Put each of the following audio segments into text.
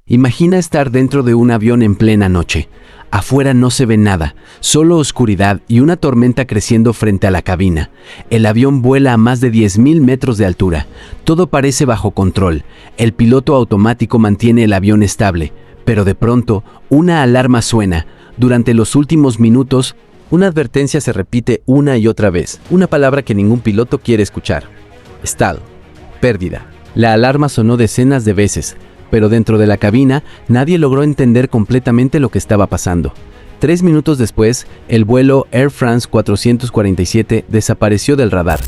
Imagina estar dentro de un avión en plena noche. Afuera no se ve nada, solo oscuridad y una tormenta creciendo frente a la cabina. El avión vuela a más de 10.000 metros de altura. Todo parece bajo control. El piloto automático mantiene el avión estable, pero de pronto una alarma suena. Durante los últimos minutos, una advertencia se repite una y otra vez, una palabra que ningún piloto quiere escuchar. Stall. Pérdida. La alarma sonó decenas de veces, pero dentro de la cabina nadie logró entender completamente lo que estaba pasando. 3 minutos después, el vuelo Air France 447 desapareció del radar.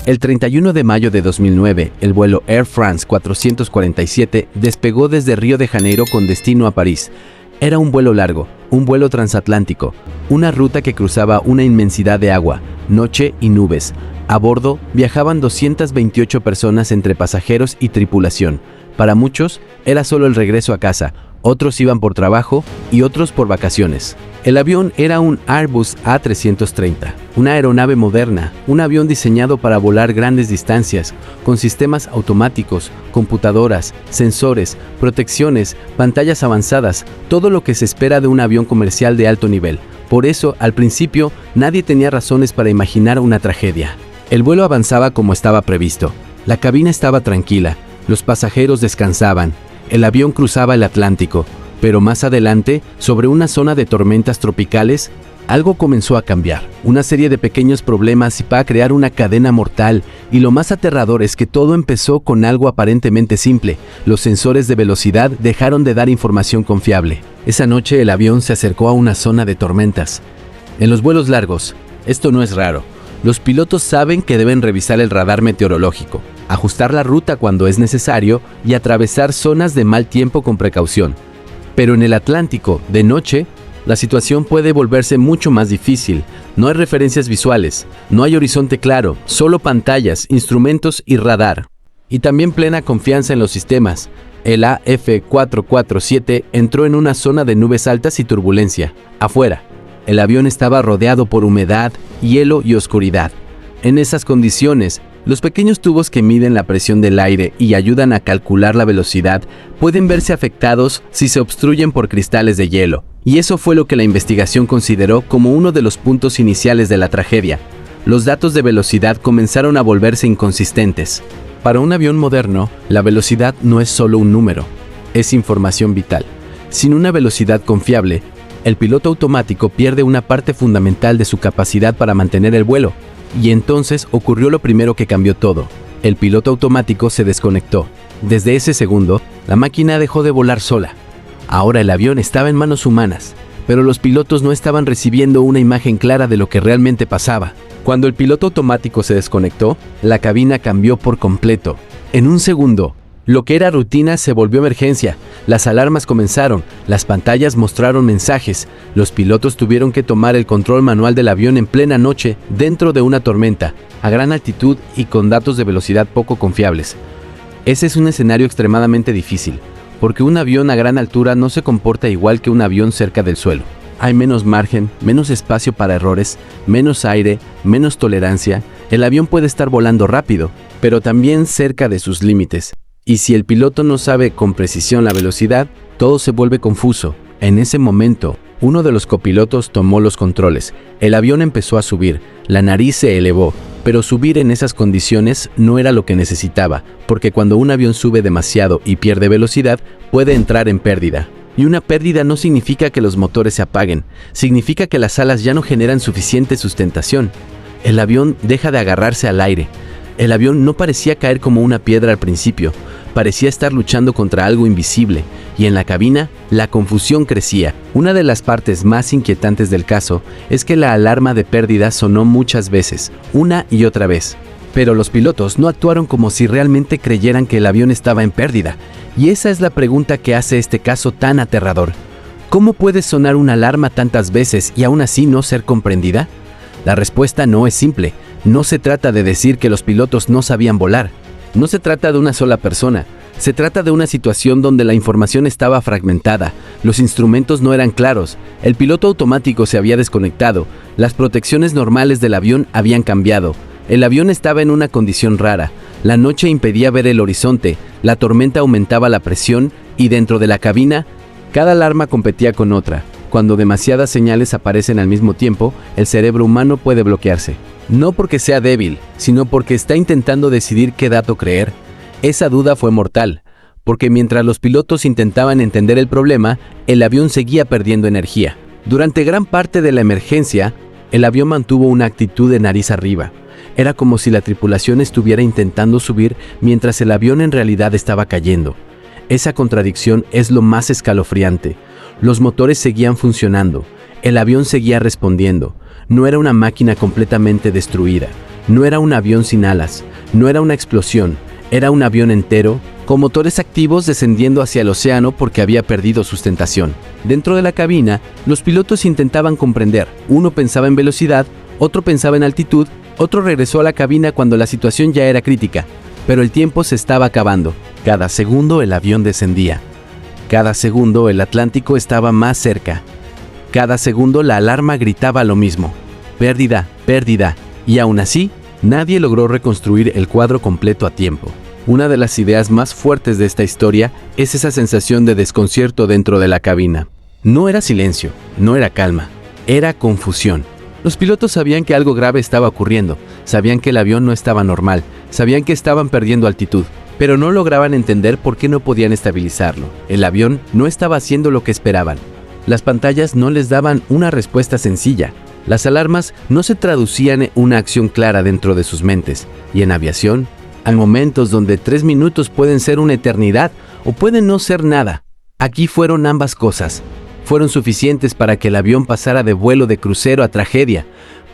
El 31 de mayo de 2009, el vuelo Air France 447 despegó desde Río de Janeiro con destino a París. Era un vuelo largo, un vuelo transatlántico, una ruta que cruzaba una inmensidad de agua, noche y nubes. A bordo viajaban 228 personas entre pasajeros y tripulación. Para muchos, era solo el regreso a casa, otros iban por trabajo y otros por vacaciones. El avión era un Airbus A330, una aeronave moderna, un avión diseñado para volar grandes distancias, con sistemas automáticos, computadoras, sensores, protecciones, pantallas avanzadas, todo lo que se espera de un avión comercial de alto nivel. Por eso, al principio, nadie tenía razones para imaginar una tragedia. El vuelo avanzaba como estaba previsto. La cabina estaba tranquila, los pasajeros descansaban, el avión cruzaba el Atlántico. Pero más adelante, sobre una zona de tormentas tropicales, algo comenzó a cambiar. Una serie de pequeños problemas iba a crear una cadena mortal, y lo más aterrador es que todo empezó con algo aparentemente simple. Los sensores de velocidad dejaron de dar información confiable. Esa noche el avión se acercó a una zona de tormentas. En los vuelos largos, esto no es raro. Los pilotos saben que deben revisar el radar meteorológico, ajustar la ruta cuando es necesario y atravesar zonas de mal tiempo con precaución. Pero en el Atlántico, de noche, la situación puede volverse mucho más difícil. No hay referencias visuales, no hay horizonte claro, solo pantallas, instrumentos y radar. Y también plena confianza en los sistemas. El AF447 entró en una zona de nubes altas y turbulencia. Afuera, el avión estaba rodeado por humedad, hielo y oscuridad. En esas condiciones, los pequeños tubos que miden la presión del aire y ayudan a calcular la velocidad pueden verse afectados si se obstruyen por cristales de hielo. Y eso fue lo que la investigación consideró como uno de los puntos iniciales de la tragedia. Los datos de velocidad comenzaron a volverse inconsistentes. Para un avión moderno, la velocidad no es solo un número, es información vital. Sin una velocidad confiable, el piloto automático pierde una parte fundamental de su capacidad para mantener el vuelo. Y entonces ocurrió lo primero que cambió todo. El piloto automático se desconectó. Desde ese segundo, la máquina dejó de volar sola. Ahora el avión estaba en manos humanas, pero los pilotos no estaban recibiendo una imagen clara de lo que realmente pasaba. Cuando el piloto automático se desconectó, la cabina cambió por completo. En un segundo, lo que era rutina se volvió emergencia. Las alarmas comenzaron, las pantallas mostraron mensajes, los pilotos tuvieron que tomar el control manual del avión en plena noche, dentro de una tormenta, a gran altitud y con datos de velocidad poco confiables. Ese es un escenario extremadamente difícil, porque un avión a gran altura no se comporta igual que un avión cerca del suelo. Hay menos margen, menos espacio para errores, menos aire, menos tolerancia. El avión puede estar volando rápido, pero también cerca de sus límites. Y si el piloto no sabe con precisión la velocidad, todo se vuelve confuso. En ese momento, uno de los copilotos tomó los controles. El avión empezó a subir, la nariz se elevó, pero subir en esas condiciones no era lo que necesitaba, porque cuando un avión sube demasiado y pierde velocidad, puede entrar en pérdida. Y una pérdida no significa que los motores se apaguen, significa que las alas ya no generan suficiente sustentación. El avión deja de agarrarse al aire. El avión no parecía caer como una piedra al principio, parecía estar luchando contra algo invisible, y en la cabina, la confusión crecía. Una de las partes más inquietantes del caso es que la alarma de pérdida sonó muchas veces, una y otra vez. Pero los pilotos no actuaron como si realmente creyeran que el avión estaba en pérdida, y esa es la pregunta que hace este caso tan aterrador. ¿Cómo puede sonar una alarma tantas veces y aún así no ser comprendida? La respuesta no es simple. No se trata de decir que los pilotos no sabían volar. No se trata de una sola persona. Se trata de una situación donde la información estaba fragmentada, los instrumentos no eran claros, el piloto automático se había desconectado, las protecciones normales del avión habían cambiado, El avión estaba en una condición rara. La noche impedía ver el horizonte, la tormenta aumentaba la presión y dentro de la cabina, cada alarma competía con otra. Cuando demasiadas señales aparecen al mismo tiempo, el cerebro humano puede bloquearse. No porque sea débil, sino porque está intentando decidir qué dato creer. Esa duda fue mortal, porque mientras los pilotos intentaban entender el problema, el avión seguía perdiendo energía. Durante gran parte de la emergencia, el avión mantuvo una actitud de nariz arriba. Era como si la tripulación estuviera intentando subir mientras el avión en realidad estaba cayendo. Esa contradicción es lo más escalofriante. Los motores seguían funcionando, el avión seguía respondiendo. No era una máquina completamente destruida, no era un avión sin alas, no era una explosión, era un avión entero, con motores activos descendiendo hacia el océano porque había perdido sustentación. Dentro de la cabina, los pilotos intentaban comprender. Uno pensaba en velocidad, otro pensaba en altitud, otro regresó a la cabina cuando la situación ya era crítica, pero el tiempo se estaba acabando. Cada segundo el avión descendía. Cada segundo el Atlántico estaba más cerca. Cada segundo la alarma gritaba lo mismo. Pérdida, pérdida. Y aún así, nadie logró reconstruir el cuadro completo a tiempo. Una de las ideas más fuertes de esta historia es esa sensación de desconcierto dentro de la cabina. No era silencio, no era calma, era confusión. Los pilotos sabían que algo grave estaba ocurriendo, sabían que el avión no estaba normal, sabían que estaban perdiendo altitud, pero no lograban entender por qué no podían estabilizarlo. El avión no estaba haciendo lo que esperaban. Las pantallas no les daban una respuesta sencilla. Las alarmas no se traducían en una acción clara dentro de sus mentes. Y en aviación, hay momentos donde 3 minutos pueden ser una eternidad o pueden no ser nada. Aquí fueron ambas cosas. Fueron suficientes para que el avión pasara de vuelo de crucero a tragedia,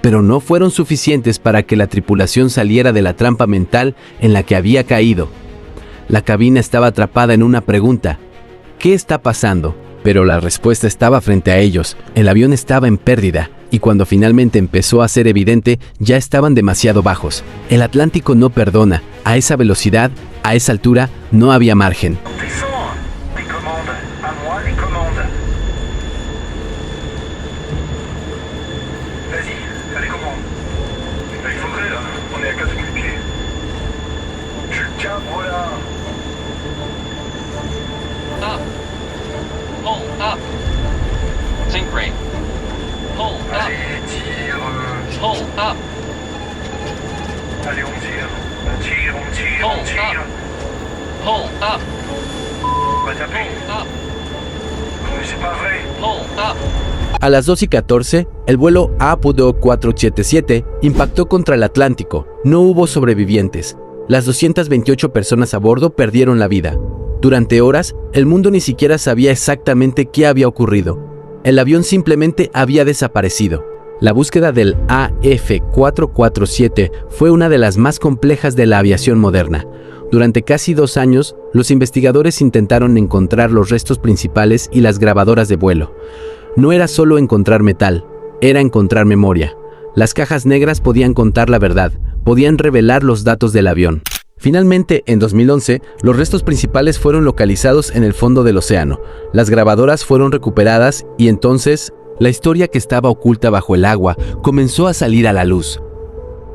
pero no fueron suficientes para que la tripulación saliera de la trampa mental en la que había caído. La cabina estaba atrapada en una pregunta: ¿qué está pasando? Pero la respuesta estaba frente a ellos. El avión estaba en pérdida, y cuando finalmente empezó a ser evidente, ya estaban demasiado bajos. El Atlántico no perdona. A esa velocidad, a esa altura, no había margen. Pull up. Sink rate. Pull up. Allez, tire. Pull up. Allez, on tire. On tire, on tire, Pull on tire. Pull up. On va taper. Pull up. Mais c'est pas vrai. Pull up. A las 2:14, el vuelo Apollo 477 impactó contra el Atlántico. No hubo sobrevivientes. Las 228 personas a bordo perdieron la vida. Durante horas, el mundo ni siquiera sabía exactamente qué había ocurrido. El avión simplemente había desaparecido. La búsqueda del AF447 fue una de las más complejas de la aviación moderna. Durante casi 2 años, los investigadores intentaron encontrar los restos principales y las grabadoras de vuelo. No era solo encontrar metal, era encontrar memoria. Las cajas negras podían contar la verdad, podían revelar los datos del avión. Finalmente, en 2011, los restos principales fueron localizados en el fondo del océano. Las grabadoras fueron recuperadas y entonces, la historia que estaba oculta bajo el agua comenzó a salir a la luz.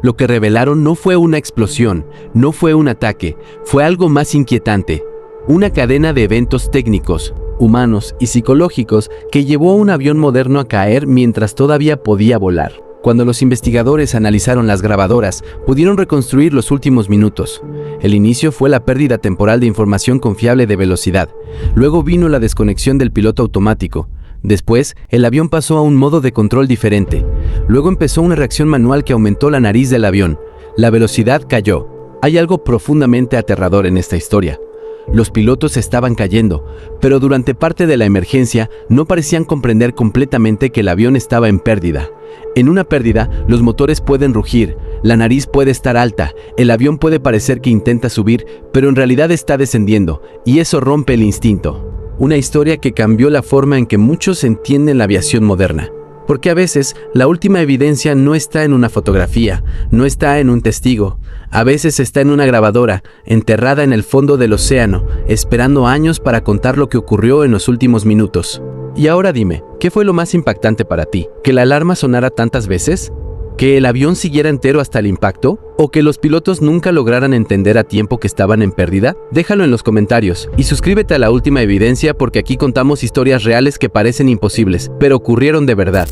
Lo que revelaron no fue una explosión, no fue un ataque, fue algo más inquietante. Una cadena de eventos técnicos, humanos y psicológicos que llevó a un avión moderno a caer mientras todavía podía volar. Cuando los investigadores analizaron las grabadoras, pudieron reconstruir los últimos minutos. El inicio fue la pérdida temporal de información confiable de velocidad. Luego vino la desconexión del piloto automático. Después, el avión pasó a un modo de control diferente. Luego empezó una reacción manual que aumentó la nariz del avión. La velocidad cayó. Hay algo profundamente aterrador en esta historia. Los pilotos estaban cayendo, pero durante parte de la emergencia no parecían comprender completamente que el avión estaba en pérdida. En una pérdida, los motores pueden rugir, la nariz puede estar alta, el avión puede parecer que intenta subir, pero en realidad está descendiendo, y eso rompe el instinto. Una historia que cambió la forma en que muchos entienden la aviación moderna. Porque a veces la última evidencia no está en una fotografía, no está en un testigo. A veces está en una grabadora, enterrada en el fondo del océano, esperando años para contar lo que ocurrió en los últimos minutos. Y ahora dime, ¿qué fue lo más impactante para ti? ¿Que la alarma sonara tantas veces? ¿Que el avión siguiera entero hasta el impacto? ¿O que los pilotos nunca lograran entender a tiempo que estaban en pérdida? Déjalo en los comentarios y suscríbete a La Última Evidencia porque aquí contamos historias reales que parecen imposibles, pero ocurrieron de verdad.